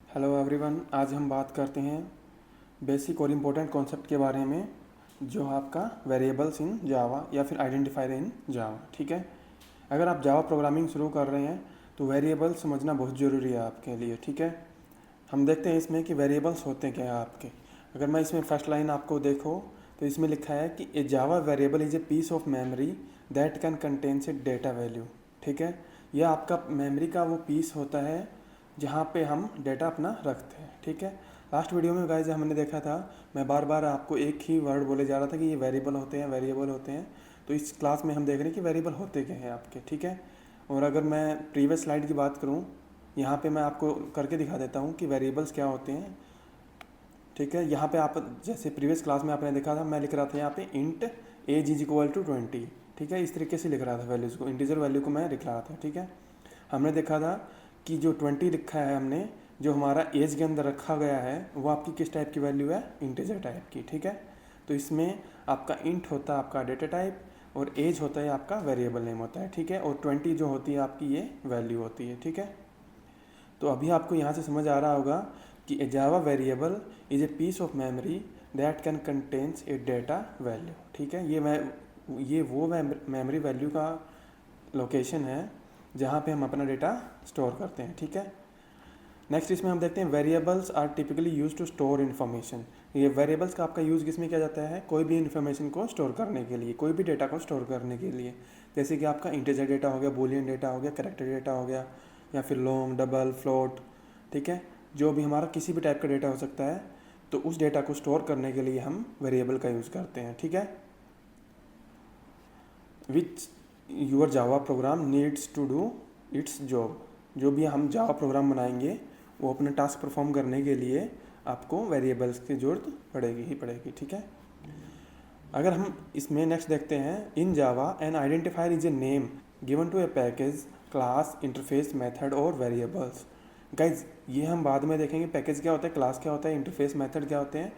Hello everyone, आज हम बात करते हैं बेसिक और इम्पोर्टेंट कॉन्सेप्ट के बारे में जो आपका वेरिएबल्स इन जावा या फिर आइडेंटिफायर इन जावा। ठीक है, अगर आप जावा प्रोग्रामिंग शुरू कर रहे हैं तो वेरिएबल्स समझना बहुत ज़रूरी है आपके लिए। ठीक है, हम देखते हैं इसमें कि वेरिएबल्स होते क्या हैं आपके। अगर मैं इसमें फर्स्ट लाइन आपको देखो तो इसमें लिखा है कि a Java variable is a piece of memory that can contains a data value. ठीक है, यह आपका मेमोरी का वो पीस होता है जहाँ पे हम डेटा अपना रखते हैं। ठीक है, लास्ट वीडियो में गाइस हमने देखा था, मैं बार बार आपको एक ही वर्ड बोले जा रहा था कि ये वेरिएबल होते हैं, वेरिएबल होते हैं। तो इस क्लास में हम देख रहे हैं कि वेरिएबल होते क्या हैं आपके। ठीक है, और अगर मैं प्रीवियस स्लाइड की बात करूँ, यहाँ पे मैं आपको करके दिखा देता हूँ कि वेरिएबल्स क्या होते हैं। ठीक है, यहाँ पे आप जैसे प्रीवियस क्लास में आपने देखा था, मैं लिख रहा था यहाँ पे int age is equal to 20। ठीक है, इस तरीके से लिख रहा था वैल्यूज़ को, इंटीजर वैल्यू को मैं लिख रहा था। ठीक है, हमने देखा था कि जो 20 लिखा है हमने, जो हमारा एज के अंदर रखा गया है, वो आपकी किस टाइप की वैल्यू है, इंटीजर टाइप की। ठीक है, तो इसमें आपका इंट होता है आपका डेटा टाइप और एज होता है आपका वेरिएबल नेम होता है। ठीक है, और 20 जो होती है आपकी ये वैल्यू होती है। ठीक है, तो अभी आपको यहाँ से समझ आ रहा होगा कि a Java variable is a piece of memory that can contains a data value. ठीक है, ये वो मेमोरी वैल्यू का लोकेशन है जहाँ पे हम अपना डेटा स्टोर करते हैं। ठीक है, नेक्स्ट इसमें हम देखते हैं variables are typically use to store information. ये वेरिएबल्स का आपका यूज़ किस में किया जाता है, कोई भी इन्फॉर्मेशन को स्टोर करने के लिए, कोई भी डेटा को स्टोर करने के लिए। जैसे कि आपका इंटीजर डेटा हो गया, बूलियन डेटा हो गया, कैरेक्टर डेटा हो गया, या फिर लॉन्ग, डबल, फ्लोट। ठीक है, जो भी हमारा किसी भी टाइप का डेटा हो सकता है, तो उस डेटा को स्टोर करने के लिए हम वेरिएबल का यूज़ करते हैं। ठीक है, which your Java program needs to do its job. जो भी हम जावा प्रोग्राम बनाएंगे वो अपना टास्क परफॉर्म करने के लिए आपको वेरिएबल्स की ज़रूरत पड़ेगी ही पड़ेगी। ठीक है, अगर हम इसमें नेक्स्ट देखते हैं, in Java an identifier is a name given to a package, class, interface, method और वेरिएबल्स। गाइज ये हम बाद में देखेंगे, पैकेज क्या होता है, क्लास क्या होता है, इंटरफेस, मेथड क्या होते हैं।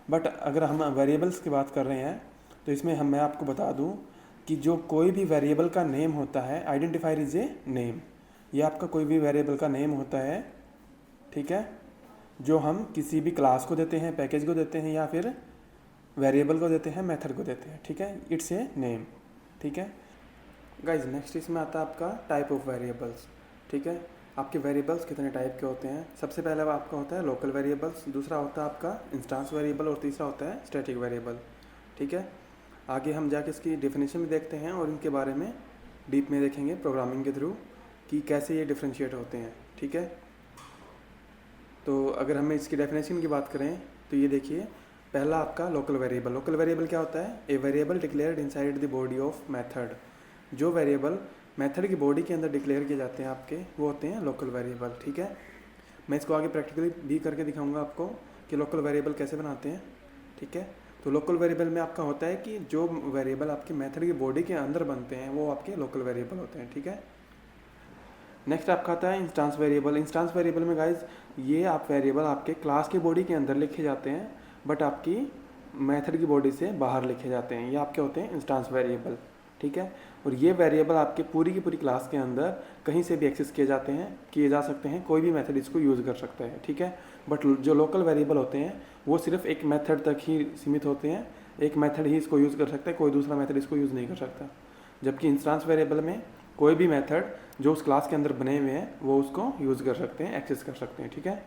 बट अगर हम वेरिएबल्स की बात कर रहे हैं तो इसमें मैं आपको बता दूं कि जो कोई भी वेरिएबल का नेम होता है, आइडेंटिफायर इज ए नेम, ये आपका कोई भी वेरिएबल का नेम होता है। ठीक है, जो हम किसी भी क्लास को देते हैं, पैकेज को देते हैं, या फिर वेरिएबल को देते हैं, मेथड को देते हैं। ठीक है, इट्स ए नेम। ठीक है गाइज, नेक्स्ट इसमें आता है आपका टाइप ऑफ वेरिएबल्स। ठीक है, आपके वेरिएबल्स कितने टाइप के होते हैं। सबसे पहले आपका होता है लोकल वेरिएबल्स, दूसरा होता है आपका इंस्टेंस वेरिएबल और तीसरा होता है स्टैटिक वेरिएबल। ठीक है, आगे हम जाके इसकी डेफिनेशन भी देखते हैं और इनके बारे में डीप में देखेंगे प्रोग्रामिंग के थ्रू कि कैसे ये डिफ्रेंशिएट होते हैं। ठीक है, तो अगर हमें इसकी डेफिनेशन की बात करें तो ये देखिए, पहला आपका लोकल वेरिएबल। लोकल वेरिएबल क्या होता है, a variable declared inside the body of method. जो वेरिएबल मेथड की बॉडी के अंदर डिक्लेयर किए जाते हैं आपके, वो होते हैं लोकल वेरिएबल। ठीक है, मैं इसको आगे प्रैक्टिकली भी करके दिखाऊंगा आपको कि लोकल वेरिएबल कैसे बनाते हैं। ठीक है, तो लोकल वेरिएबल में आपका होता है कि जो वेरिएबल आपके मेथड की बॉडी के अंदर बनते हैं वो आपके लोकल वेरिएबल होते हैं। ठीक है, नेक्स्ट आपका आता है इंस्टेंस वेरिएबल। इंस्टेंस वेरिएबल में गाइज ये आप वेरिएबल आपके क्लास की बॉडी के अंदर लिखे जाते हैं बट आपकी मेथड की बॉडी से बाहर लिखे जाते हैं, ये आपके होते हैं इंस्टेंस वेरिएबल। ठीक है, और ये वेरिएबल आपके पूरी की पूरी क्लास के अंदर कहीं से भी एक्सेस किए जा सकते हैं, कोई भी मेथड इसको यूज़ कर सकता है। ठीक है, बट जो लोकल वेरिएबल होते हैं वो सिर्फ एक मेथड तक ही सीमित होते हैं, एक मेथड ही इसको यूज़ कर सकता है, कोई दूसरा मेथड इसको यूज़ नहीं कर सकता। जबकि इंस्टेंस वेरिएबल में कोई भी मेथड जो उस क्लास के अंदर बने हुए हैं वो उसको यूज़ कर सकते हैं, एक्सेस कर सकते हैं। ठीक है,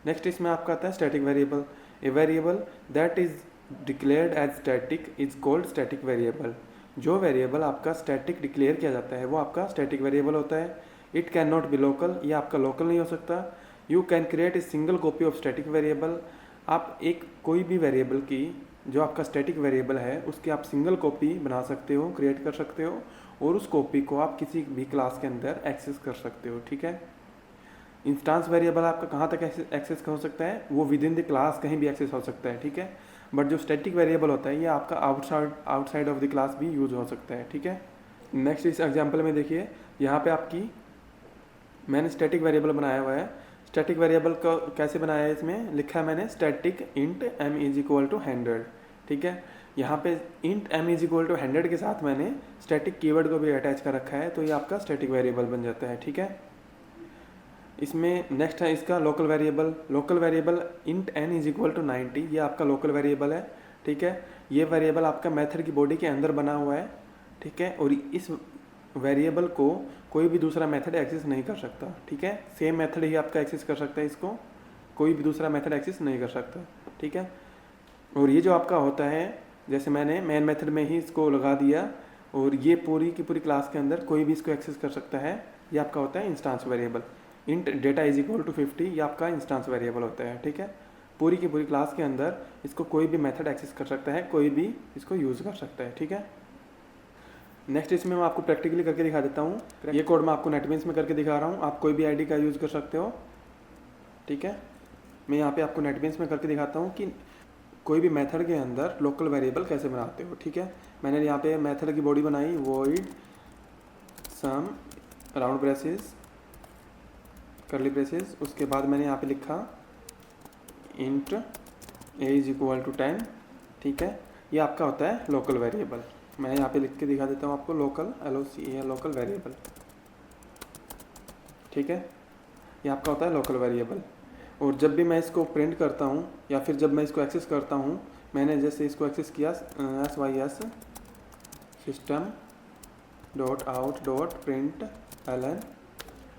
नेक्स्ट इसमें आपका आता है static variable. A variable that is declared as static is called static variable. जो वेरिएबल आपका स्टैटिक डिक्लेयर किया जाता है वो आपका स्टैटिक वेरिएबल होता है। It can not be local, ये आपका लोकल नहीं हो सकता। You can create a single copy of static variable. आप एक कोई भी वेरिएबल की, जो आपका स्टैटिक वेरिएबल है, उसकी आप सिंगल कॉपी बना सकते हो, क्रिएट कर सकते हो, और उस कॉपी को आप किसी भी क्लास के अंदर एक्सेस कर सकते हो। ठीक है, इंस्टेंस वेरिएबल आपका कहाँ तक एक्सेस हो सकता है, वो विद इन द क्लास कहीं भी एक्सेस हो सकता है। ठीक है, बट जो स्टैटिक वेरिएबल होता है ये आपका आउटसाइड ऑफ द क्लास भी यूज हो सकता है। ठीक है, नेक्स्ट इस एग्जांपल में देखिए, यहाँ पे आपकी मैंने स्टैटिक वेरिएबल बनाया हुआ है। स्टैटिक वेरिएबल को कैसे बनाया है, इसमें लिखा है मैंने static int m is equal to 100। ठीक है, यहाँ पे int m is equal to 100 के साथ मैंने स्टैटिक कीवर्ड को भी अटैच कर रखा है, तो ये आपका स्टैटिक वेरिएबल बन जाता है। ठीक है, इसमें नेक्स्ट है इसका local variable int n is equal to 90, ये आपका लोकल वेरिएबल है, ठीक है। ये वेरिएबल आपका मेथड की बॉडी के अंदर बना हुआ है, ठीक है, और इस वेरिएबल को कोई भी दूसरा मेथड एक्सेस नहीं कर सकता, ठीक है। सेम मेथड ही आपका एक्सेस कर सकता है, इसको कोई भी दूसरा मेथड एक्सेस नहीं कर सकता, ठीक है। और ये जो आपका होता है, जैसे मैंने मेन मेथड में ही इसको लगा दिया, और ये पूरी की पूरी क्लास के अंदर कोई भी इसको एक्सेस कर सकता है, ये आपका होता है instance variable. Int data is equal to 50, ये आपका इंस्टांस वेरिएबल होता है, ठीक है। पूरी की पूरी क्लास के अंदर इसको कोई भी मेथड एक्सेस कर सकता है, कोई भी इसको यूज़ कर सकता है, ठीक है। नेक्स्ट इसमें मैं आपको प्रैक्टिकली करके दिखा देता हूँ। ये कोड मैं आपको नेटबीन्स में करके दिखा रहा हूँ, आप कोई भी आईडी का यूज़ कर सकते हो, ठीक है। मैं यहाँ पे आपको नेटबीन्स में करके दिखाता हूँ कि कोई भी मेथड के अंदर लोकल वेरिएबल कैसे बनाते हो, ठीक है। मैंने यहाँ पे मेथड की बॉडी बनाई, void sum round braces curly braces, उसके बाद मैंने यहाँ पे लिखा int a is equal to 10, ठीक है। ये आपका होता है लोकल वेरिएबल। मैं यहाँ पे लिख के दिखा देता हूँ आपको, लोकल LOCAL लोकल वेरिएबल, ठीक है। ये आपका होता है लोकल वेरिएबल। और जब भी मैं इसको प्रिंट करता हूँ या फिर जब मैं इसको एक्सेस करता हूँ, मैंने जैसे इसको एक्सेस किया SYS system dot out dot print LN,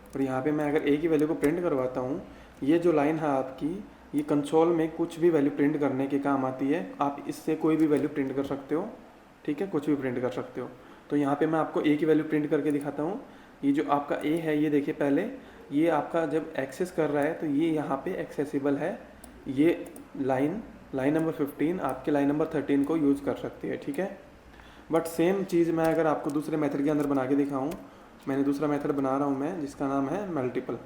और यहाँ पे मैं अगर ए की वैल्यू को प्रिंट करवाता हूँ, ये जो लाइन है आपकी, ये कंसोल में कुछ भी वैल्यू प्रिंट करने के काम आती है। आप इससे कोई भी वैल्यू प्रिंट कर सकते हो, ठीक है, कुछ भी प्रिंट कर सकते हो। तो यहाँ पे मैं आपको ए की वैल्यू प्रिंट करके दिखाता हूँ। ये जो आपका ए है, ये देखिए पहले, ये आपका जब एक्सेस कर रहा है तो ये यहाँ पे एक्सेसिबल है। ये लाइन नंबर 15 आपके लाइन नंबर 13 को यूज़ कर सकती है, ठीक है। बट सेम चीज़ मैं अगर आपको दूसरे मेथड के अंदर बना के दिखाऊँ, मैंने दूसरा मेथड बना रहा हूँ मैं, जिसका नाम है मल्टीपल,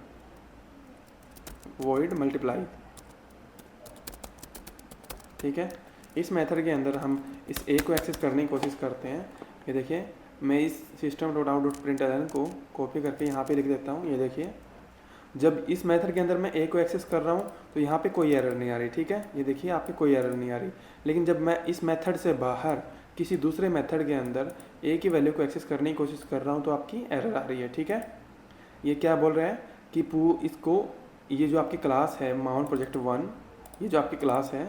वॉइड मल्टीप्लाई, ठीक है। इस मेथड के अंदर हम इस ए को एक्सेस करने की कोशिश करते हैं। ये देखिए, मैं इस system dot out dot print ln को कॉपी करके यहाँ पे लिख देता हूँ। ये देखिए, जब इस मेथड के अंदर मैं ए को एक्सेस कर रहा हूँ तो यहाँ पे कोई एरर नहीं आ रही, ठीक है। ये देखिए, आपके कोई एरर नहीं आ रही। लेकिन जब मैं इस मेथड से बाहर किसी दूसरे मेथड के अंदर ए की वैल्यू को एक्सेस करने की कोशिश कर रहा हूँ तो आपकी एरर आ रही है, ठीक है। ये क्या बोल रहा है कि इसको, ये जो आपकी क्लास है माउंट प्रोजेक्ट 1, ये जो आपकी क्लास है,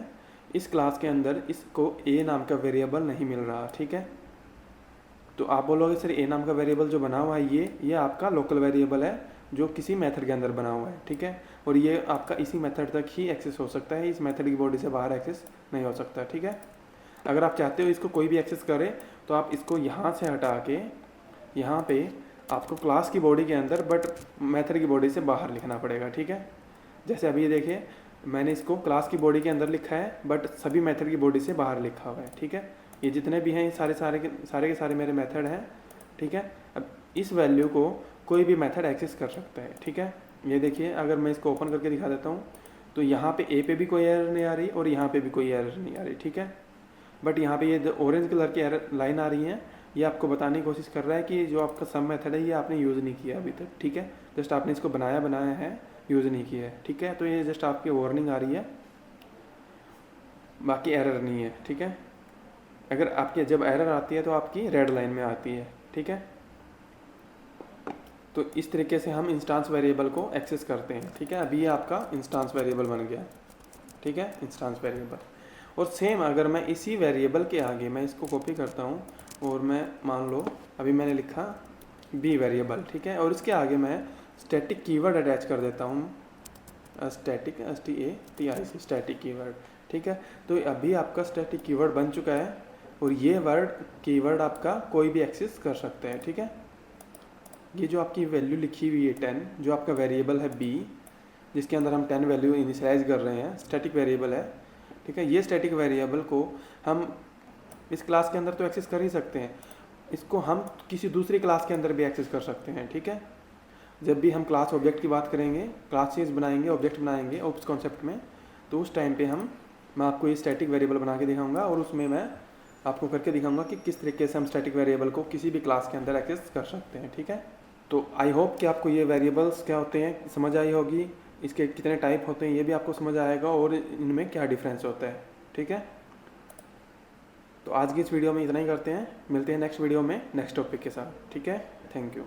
इस क्लास के अंदर इसको ए नाम का वेरिएबल नहीं मिल रहा, ठीक है। तो आप बोलोगे सर ए नाम का वेरिएबल जो बना हुआ है ये आपका लोकल वेरिएबल है जो किसी मेथड के अंदर बना हुआ है, ठीक है। और ये आपका इसी मेथड तक ही एक्सेस हो सकता है, इस मेथड की बॉडी से बाहर एक्सेस नहीं हो सकता, ठीक है। अगर आप चाहते हो इसको कोई भी एक्सेस करे तो आप इसको यहाँ से हटा के यहाँ पे आपको क्लास की बॉडी के अंदर बट मेथड की बॉडी से बाहर लिखना पड़ेगा, ठीक है। जैसे अभी ये देखिए, मैंने इसको क्लास की बॉडी के अंदर लिखा है बट सभी मेथड की बॉडी से बाहर लिखा हुआ है, ठीक है। ये जितने भी हैं ये सारे के सारे मेरे मेथड हैं, ठीक है। अब इस वैल्यू को कोई भी मेथड एक्सेस कर सकता है, ठीक है। ये देखिए, अगर मैं इसको ओपन करके दिखा देता हूँ तो यहाँ पे ए पे भी कोई एरर नहीं आ रही और यहाँ पे भी कोई एरर नहीं आ रही, ठीक है। बट यहाँ पे ये जो ऑरेंज कलर की एरर लाइन आ रही है, ये आपको बताने की कोशिश कर रहा है कि जो आपका सब मेथड है ये आपने यूज़ नहीं किया अभी तक, ठीक है। जस्ट आपने इसको बनाया है, यूज़ नहीं किया है, ठीक है। तो ये जस्ट आपकी वार्निंग आ रही है, बाकी एरर नहीं है, ठीक है। अगर आपकी जब एरर आती है तो आपकी रेड लाइन में आती है, ठीक है। तो इस तरीके से हम इंस्टांस वेरिएबल को एक्सेस करते हैं, ठीक है। अभी ये आपका इंस्टांस वेरिएबल बन गया, ठीक है, इंस्टांस वेरिएबल। और सेम अगर मैं इसी वेरिएबल के आगे मैं इसको कॉपी करता हूँ और मैं मान लो अभी मैंने लिखा बी वेरिएबल, ठीक है, और इसके आगे मैं स्टैटिक कीवर्ड अटैच कर देता हूँ, स्टैटिक STATIC स्टैटिक कीवर्ड, ठीक है। तो अभी आपका स्टैटिक कीवर्ड बन चुका है और ये कीवर्ड आपका कोई भी एक्सेस कर सकता है, ठीक है। ये जो आपकी वैल्यू लिखी हुई है 10, जो आपका वेरिएबल है बी, जिसके अंदर हम 10 वैल्यू इनिशियलाइज कर रहे हैं, स्टैटिक वेरिएबल है, ठीक है। ये स्टैटिक वेरिएबल को हम इस क्लास के अंदर तो एक्सेस कर ही सकते हैं, इसको हम किसी दूसरी क्लास के अंदर भी एक्सेस कर सकते हैं, ठीक है। जब भी हम क्लास ऑब्जेक्ट की बात करेंगे, क्लासेस बनाएंगे, ऑब्जेक्ट बनाएंगे ओप्स कॉन्सेप्ट में, तो उस टाइम पे मैं आपको ये स्टैटिक वेरिएबल बना के दिखाऊंगा और उसमें मैं आपको करके दिखाऊंगा कि किस तरीके से हम स्टैटिक वेरिएबल को किसी भी क्लास के अंदर एक्सेस कर सकते हैं, ठीक है। तो आई होप कि आपको ये वेरिएबल्स क्या होते हैं समझ आई होगी, इसके कितने टाइप होते हैं ये भी आपको समझ आएगा और इनमें क्या डिफरेंस होता है, ठीक है। तो आज की इस वीडियो में इतना ही करते हैं, मिलते हैं नेक्स्ट वीडियो में नेक्स्ट टॉपिक के साथ, ठीक है। Thank you.